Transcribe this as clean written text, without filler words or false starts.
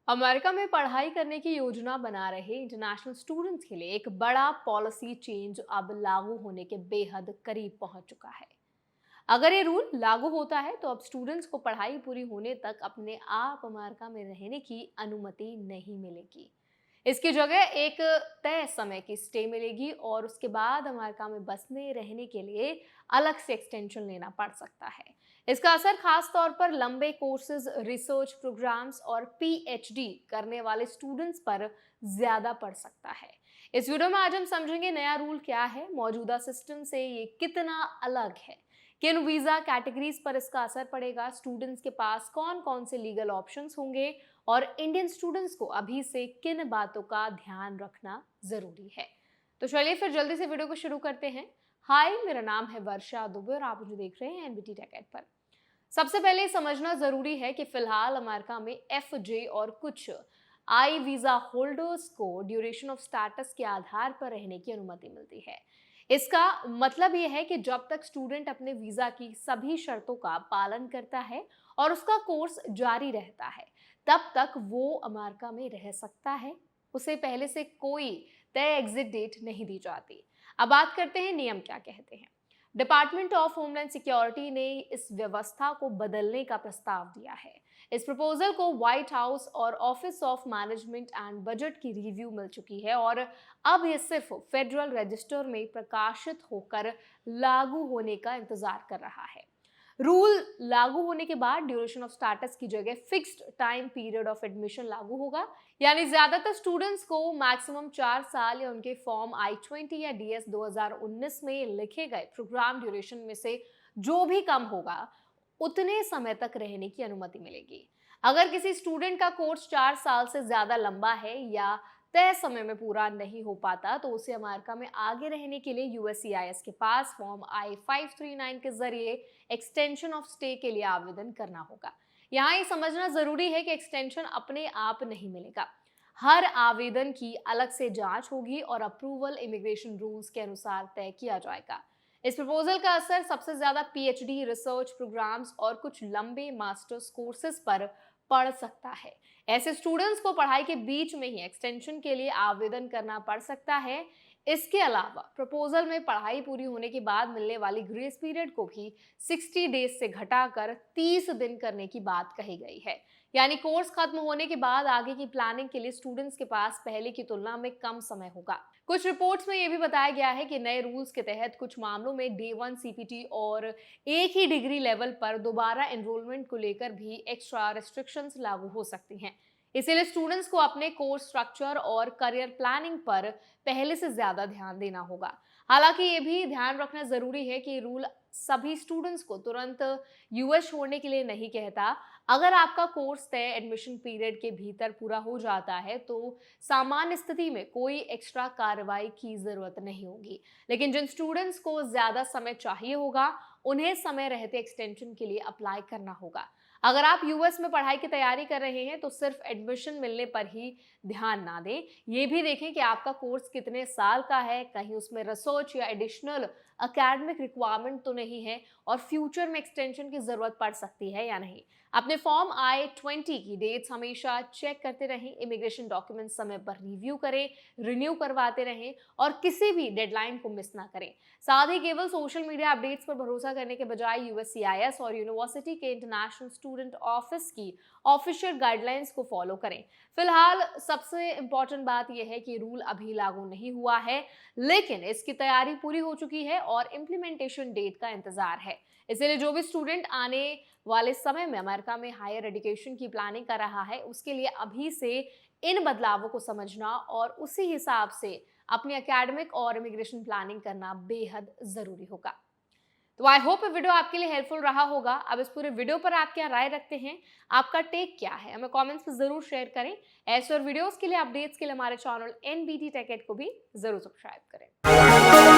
America में पढ़ाई करने की योजना बना रहे इंटरनेशनल स्टूडेंट्स के लिए एक बड़ा पॉलिसी चेंज अब लागू होने के बेहद करीब पहुंच चुका है। अगर ये रूल लागू होता है तो अब स्टूडेंट्स को पढ़ाई पूरी होने तक अपने आप अमेरिका में रहने की अनुमति नहीं मिलेगी। इसकी जगह एक तय समय की स्टे मिलेगी और उसके बाद अमेरिका में बसने रहने के लिए अलग से एक्सटेंशन लेना पड़ सकता है। इसका असर खास तौर पर लंबे कोर्सेज, रिसर्च प्रोग्राम्स और पीएचडी करने वाले स्टूडेंट्स पर ज्यादा पड़ सकता है। इस वीडियो में आज हम समझेंगे नया रूल क्या है, मौजूदा सिस्टम से ये कितना अलग है, किन वीजा कैटेगरीज पर इसका असर पड़ेगा, स्टूडेंट्स के पास कौन कौन से लीगल ऑप्शंस होंगे और इंडियन स्टूडेंट्स को अभी से किन बातों का ध्यान रखना जरूरी है। तो चलिए फिर जल्दी से वीडियो को शुरू करते हैं। हाय, मेरा नाम है वर्षा दुबे और आप मुझे देख रहे हैं एनबीटी टेक एड पर। सबसे पहले समझना जरूरी है कि फिलहाल अमेरिका में एफजे और कुछ आई वीजा होल्डर्स को ड्यूरेशन ऑफ स्टेटस के आधार पर रहने की अनुमति मिलती है। इसका मतलब यह है कि जब तक स्टूडेंट अपने वीजा की सभी शर्तों का पालन करता है और उसका कोर्स जारी रहता है, तब तक वो अमेरिका में रह सकता है। उसे पहले से कोई तय एग्जिट डेट नहीं दी जाती। अब बात करते हैं नियम क्या कहते हैं। डिपार्टमेंट ऑफ होमलैंड सिक्योरिटी ने इस व्यवस्था को बदलने का प्रस्ताव दिया है। इस प्रपोजल को व्हाइट हाउस और office of management and budget की रिव्यू मिल चुकी है और अब यह सिर्फ फेडरल रजिस्टर में प्रकाशित होकर लागू होने का इंतजार कर रहा है। रूल लागू होने के बाद ड्यूरेशन ऑफ स्टेटस की जगह fixed time period of admission लागू होगा। यानी ज्यादातर स्टूडेंट्स को मैक्सिमम 4 साल या उनके फॉर्म I-20 या DS 2019 में लिखे गए प्रोग्राम ड्यूरेशन में से जो भी कम होगा उतने समय तक रहने की अनुमति मिलेगी। अगर किसी स्टूडेंट का कोर्स 4 साल से ज्यादा लंबा है या तय समय में पूरा नहीं हो पाता तो उसे अमेरिका में आगे रहने के लिए यूएससीआईएस के पास फॉर्म I-539 के जरिए एक्सटेंशन ऑफ स्टे के लिए आवेदन करना होगा। यहाँ ये समझना जरूरी है कि एक्सटेंशन अपने आप नहीं मिलेगा। हर आवेदन की अलग से जांच होगी और अप्रूवल इमिग्रेशन रूल्स के अनुसार तय किया जाएगा। इस प्रपोजल का असर सबसे ज्यादा पीएचडी, रिसर्च प्रोग्राम्स और कुछ लंबे मास्टर्स कोर्सेज पर पड़ सकता है। ऐसे स्टूडेंट्स को पढ़ाई के बीच में ही एक्सटेंशन के लिए आवेदन करना पड़ सकता है। इसके अलावा प्रपोजल में पढ़ाई पूरी होने के बाद मिलने वाली ग्रेस पीरियड को भी 60 डेज से घटाकर 30 दिन करने की बात कही गई है। यानी कोर्स खत्म होने के बाद आगे की प्लानिंग के लिए स्टूडेंट्स के पास पहले की तुलना में कम समय होगा। कुछ रिपोर्ट्स में यह भी बताया गया है कि नए रूल्स के तहत कुछ मामलों में डे 1 सीपीटी और एक ही डिग्री लेवल पर दोबारा एनरोलमेंट को लेकर भी एक्स्ट्रा रेस्ट्रिक्शंस लागू हो सकती हैं। इसीलिए स्टूडेंट्स को अपने कोर्स स्ट्रक्चर और करियर प्लानिंग पर पहले से ज्यादा ध्यान देना होगा। हालांकि ये भी ध्यान रखना जरूरी है कि रूल सभी स्टूडेंट्स को तुरंत यूएस छोड़ने के लिए नहीं कहता। अगर आपका कोर्स तय एडमिशन पीरियड के भीतर पूरा हो जाता है तो सामान्य स्थिति में कोई एक्स्ट्रा कार्रवाई की जरूरत नहीं होगी। लेकिन जिन स्टूडेंट्स को ज्यादा समय चाहिए होगा उन्हें समय रहते एक्सटेंशन के लिए अप्लाई करना होगा। अगर आप यूएस में पढ़ाई की तैयारी कर रहे हैं तो सिर्फ एडमिशन मिलने पर ही ध्यान ना दें। ये भी देखें कि आपका कोर्स कितने साल का है, कहीं उसमें रिसर्च या एडिशनल एकेडमिक रिक्वायरमेंट तो नहीं है और फ्यूचर में एक्सटेंशन की जरूरत पड़ सकती है या नहीं। अपने फॉर्म I-20 की डेट्स हमेशा चेक करते रहें, इमिग्रेशन डॉक्यूमेंट समय पर रिव्यू करें, रिन्यू करवाते रहें और किसी भी डेडलाइन को मिस ना करें। साथ ही केवल सोशल मीडिया अपडेट्स पर भरोसा करने के बजाय यूएससीआईएस और यूनिवर्सिटी के इंटरनेशनल स्टूडेंट ऑफिस की ऑफिशियल गाइडलाइंस को फॉलो करें। फिलहाल सबसे इंपॉर्टेंट बात यह है कि रूल अभी लागू नहीं हुआ है, लेकिन इसकी तैयारी पूरी हो चुकी है और इम्प्लीमेंटेशन डेट का इंतजार है। इसलिए जो भी स्टूडेंट आने वाले समय में अमेरिका में हायर एजुकेशन की प्लानिंग कर रहा है उसके लिए अभी से इन बदलावों को समझना और उसी हिसाब से अपनी एकेडमिक और इमिग्रेशन प्लानिंग करना बेहद जरूरी होगा। तो आई होप ये वीडियो आपके लिए हेल्पफुल रहा होगा। अब इस पूरे वीडियो पर आप क्या राय रखते हैं, आपका टेक क्या है, हमें कमेंट्स में जरूर शेयर करें। ऐसे और वीडियोस के लिए, अपडेट्स के लिए हमारे चैनल एनबीटी टेक एड को भी जरूर सब्सक्राइब करें।